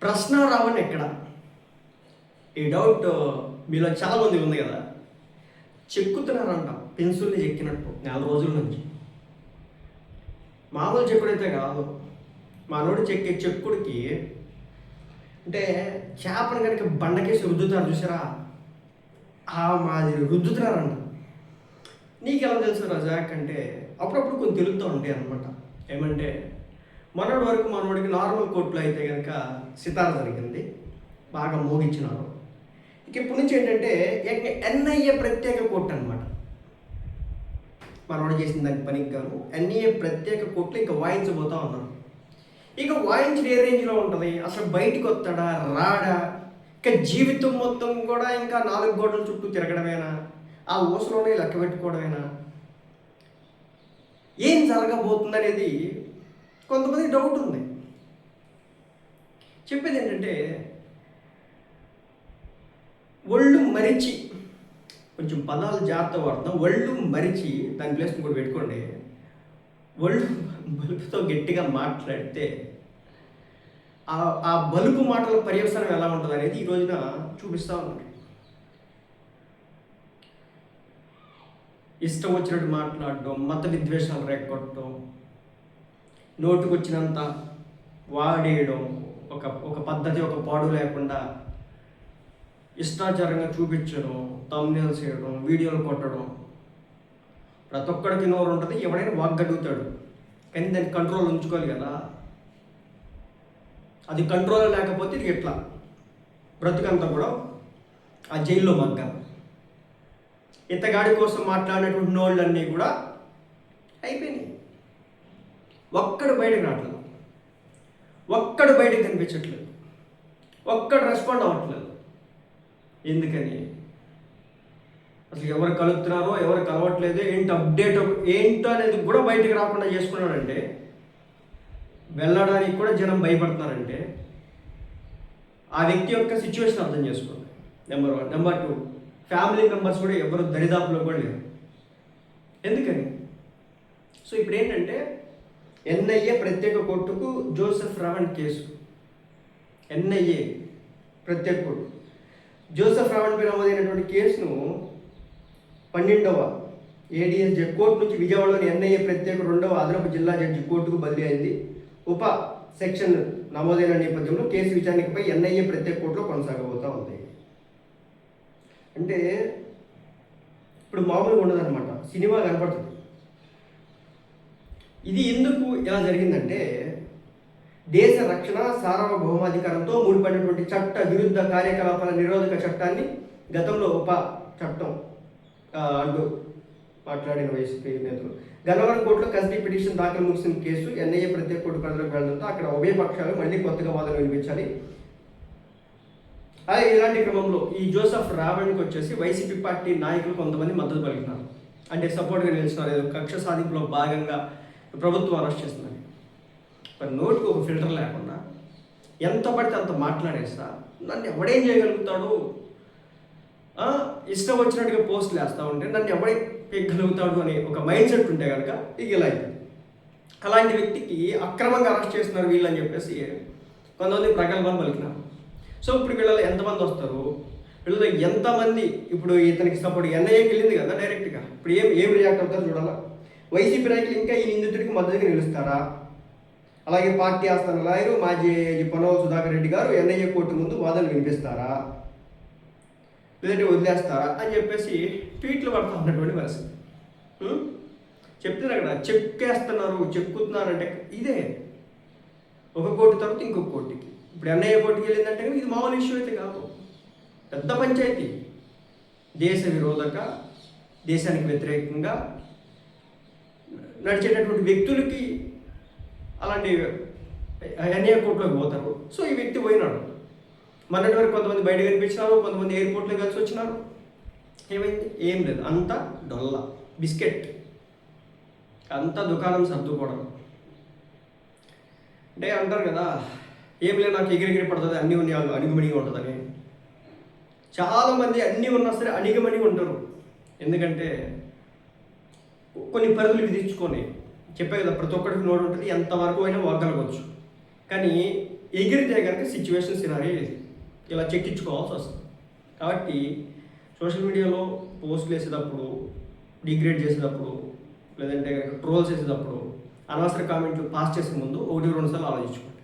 ప్రశ్న రావని ఎక్కడ? ఈ డౌట్ మీలో చాలామంది ఉంది కదా. చెక్కుతున్నారంట పెన్సిల్ని చెక్కినట్టు 4 రోజుల నుంచి. మామూలు చెక్కుడైతే కాదు. మనోడు చెక్కే చెక్కుడికి అంటే చేపను కనుక బండకేసి రుద్దుతారు చూసారా, మాది రుద్దుతున్నారంట. నీకు ఎలా తెలుసు రజాక్ అంటే అప్పుడప్పుడు కొన్ని తెలుస్తూ ఉంటాయి అనమాట. ఏమంటే మనోడి వరకు మనోడికి నార్మల్ కోర్టులో అయితే కనుక సితార జరిగింది, బాగా మోగించినారు. ఇక ఇప్పటి నుంచి ఏంటంటే ఎన్ఐఏ ప్రత్యేక కోర్టు అనమాట. మనోడు చేసిన దానికి పనికి గాను ఎన్ఐఏ ప్రత్యేక కోర్టులో ఇంకా వాయించబోతా ఉన్నారు. ఇక వాయించిన ఏ రేంజ్లో ఉంటుంది, అసలు బయటికి వస్తాడా రాడా, ఇక జీవితం మొత్తం కూడా ఇంకా 4 గోడల చుట్టూ తిరగడమేనా, ఆ ఊసలోనే లెక్క పెట్టుకోవడమేనా, ఏం జరగబోతుంది అనేది కొంతమంది డౌట్ ఉంది. చెప్పేది ఏంటంటే ఒళ్ళు మరిచి, కొంచెం పదాలు జాగ్రత్త వాడతాం, ఒళ్ళు మరిచి దాని ప్లేస్ కూడా పెట్టుకోండి. ఒళ్ళు బలుపుతో గట్టిగా మాట్లాడితే ఆ బలుపు మాటల పర్యవసానం ఎలా ఉంటుంది అనేది ఈ రోజున చూపిస్తూ ఉన్నారు. ఇష్టం వచ్చినట్టు మాట్లాడడం, మత విద్వేషాలు రేకొట్టడం, నోటుకొచ్చినంత వాడేయడం, ఒక పద్ధతి ఒక పాడు లేకుండా ఇష్టాచారంగా చూపించడం, థంబ్నెయిల్స్ చేయడం, వీడియోలు కొట్టడం. ప్రతి ఒక్కడికి నోరు ఉంటుంది, ఎవడైనా వాగ్గడుగుతాడు, కానీ దాన్ని కంట్రోల్ ఉంచుకోవాలి కదా. అది కంట్రోల్ లేకపోతే ఇది ఎట్లా బ్రతుకంతా కూడా ఆ జైల్లో మగ్గాలి. ఇతగాడి కోసం మాట్లాడినటువంటి నోళ్ళన్నీ కూడా అయిపోయినాయి. ఒక్కడు బయటకు రావట్లేదు, ఒక్కడు బయటకు కనిపించట్లేదు, ఒక్కడు రెస్పాండ్ అవ్వట్లేదు. ఎందుకని? అసలు ఎవరు కలుపుతున్నారో ఎవరు కలవట్లేదు, ఏంటి అప్డేట్ ఏంటో అనేది కూడా బయటకు రాకుండా చేసుకున్నాడంటే, వెళ్ళడానికి కూడా జనం భయపడుతున్నారంటే ఆ వ్యక్తి యొక్క సిచ్యువేషన్ అర్థం చేసుకోండి. నెంబర్ 1. నెంబర్ 2, ఫ్యామిలీ మెంబర్స్ కూడా ఎవరు దరిదాపులో కూడా లేరు. ఎందుకని? సో ఇప్పుడు ఏంటంటే ఎన్ఐఏ ప్రత్యేక కోర్టుకు జోసెఫ్ రావణ్ కేసు. ఎన్ఐఏ ప్రత్యేక కోర్టు జోసెఫ్ రావణ్ పై నమోదైనటువంటి కేసును 12వ ఏడీఎస్ కోర్టు నుంచి విజయవాడలోని ఎన్ఐఏ ప్రత్యేక 2వ అదనపు జిల్లా జడ్జి కోర్టుకు బదిలీ అయింది. ఉప సెక్షన్ నమోదైన నేపథ్యంలో కేసు విచారణపై ఎన్ఐఏ ప్రత్యేక కోర్టులో కొనసాగబోతూ ఉంది. అంటే ఇప్పుడు మామూలుగా ఉండదన్నమాట, సినిమా కనపడుతుంది. ఇది ఎందుకు ఎలా జరిగిందంటే దేశ రక్షణ సార్వభౌమాధికారంతో ముడిపడినటువంటి చట్ట విరుద్ధ కార్యకలాపాల నిరోధక చట్టాన్ని గతంలో ఉప చట్టం అంటూ మాట్లాడిన వైసీపీ నేతలు గన్నవరం కోర్టులో కస్టడీ పిటిషన్ దాఖలు ముగిసిన కేసు ఎన్ఐఏ ప్రత్యేక కోర్టు పరిధిలోకి వెళ్లడంతో అక్కడ ఉభయ పక్షాలు మళ్ళీ కొత్తగా వాదనలు వినిపించాలి. ఇలాంటి క్రమంలో ఈ జోసెఫ్ రావణ్కి వచ్చేసి వైసీపీ పార్టీ నాయకులు కొంతమంది మద్దతు పలికినారు, అంటే సపోర్ట్గా నిలిచినారు. ఏదో కక్ష సాధింపులో భాగంగా ప్రభుత్వం అరెస్ట్ చేస్తున్నారు. మరి నోటికి ఒక ఫిల్టర్ లేకుండా ఎంత పడితే అంత మాట్లాడేస్తా, నన్ను ఎవడేం చేయగలుగుతాడు, ఇష్టం వచ్చినట్టుగా పోస్టులు వేస్తూ ఉంటే నన్ను ఎవడే పెగ్గలుగుతాడు అనే ఒక మైండ్ సెట్ ఉంటే కనుక ఇక ఇలా అయింది. అలాంటి వ్యక్తికి అక్రమంగా అరెస్ట్ చేస్తున్నారు వీళ్ళు అని చెప్పేసి కొంతమంది ప్రగల్భాలు పలికినారు. సో ఇప్పుడు వీళ్ళలో ఎంతమంది వస్తారు, వీళ్ళలో ఎంతమంది ఇప్పుడు ఇతనికి సపోర్ట్ ఎన్ఐఏకి వెళ్ళింది కదా డైరెక్ట్గా, ఇప్పుడు ఏం రియాక్ట్ అవుతారో చూడాలా. వైసీపీ నాయకులు ఇంకా ఈ నిందితుడికి మద్దతుగా నిలుస్తారా? అలాగే పార్టీ ఆస్థాన లాయరు మాజీ పొన్నవ సుధాకర్ రెడ్డి గారు ఎన్ఐఏ కోర్టు ముందు వాదనలు వినిపిస్తారా, లేదంటే వదిలేస్తారా అని చెప్పేసి ట్వీట్లు పడుతూ ఉన్నటువంటి పరిస్థితి. చెప్తున్నారు కదా, చెక్కుతున్నారంటే ఇదే ఒక కోర్టు తర్వాత ఇంకొక కోర్టుకి. ఇప్పుడు ఎన్ఐఏ కోర్టుకి వెళ్ళిందంటే ఇది మామూలు ఇష్యూ అయితే కాదు, పెద్ద పంచాయతీ. దేశ విరోధక, దేశానికి వ్యతిరేకంగా నడిచేటటువంటి వ్యక్తులకి అలాంటి ఎన్ఐఏ కోర్టులోకి పోతారు. సో ఈ వ్యక్తి పోయినాడు. మొన్నటి వరకు కొంతమంది బయట కనిపించినారు, కొంతమంది ఎయిర్పోర్ట్లో కలిసి వచ్చినారు. ఏమైంది? ఏం లేదు, అంతా డొల్ల బిస్కెట్, అంతా దుకాణం సర్దుకోవడం. అంటే అంటారు కదా, ఏం లేదు నాకు ఎగిరెగిరి పడుతుంది, అన్నీ ఉన్నాయి అణిగిమణిగా ఉంటుందని. చాలామంది అన్నీ ఉన్నా సరే అణిగిమణిగా ఉంటారు. ఎందుకంటే కొన్ని పరిధులు విధించుకొని చెప్పే కదా, ప్రతి ఒక్కరికి నోడు ఉంటుంది, ఎంతవరకు అయినా వాగలవచ్చు. కానీ ఎగిరితే కనుక సిచ్యువేషన్ సినారీ ఇలా చెక్కించుకోవాల్సి వస్తుంది. కాబట్టి సోషల్ మీడియాలో పోస్టులు వేసేటప్పుడు, డిగ్రేడ్ చేసేటప్పుడు, లేదంటే ట్రోల్స్ చేసేటప్పుడు అనవసర కామెంట్లు పాస్ చేసే ముందు 1-2 సార్లు ఆలోచించుకోండి.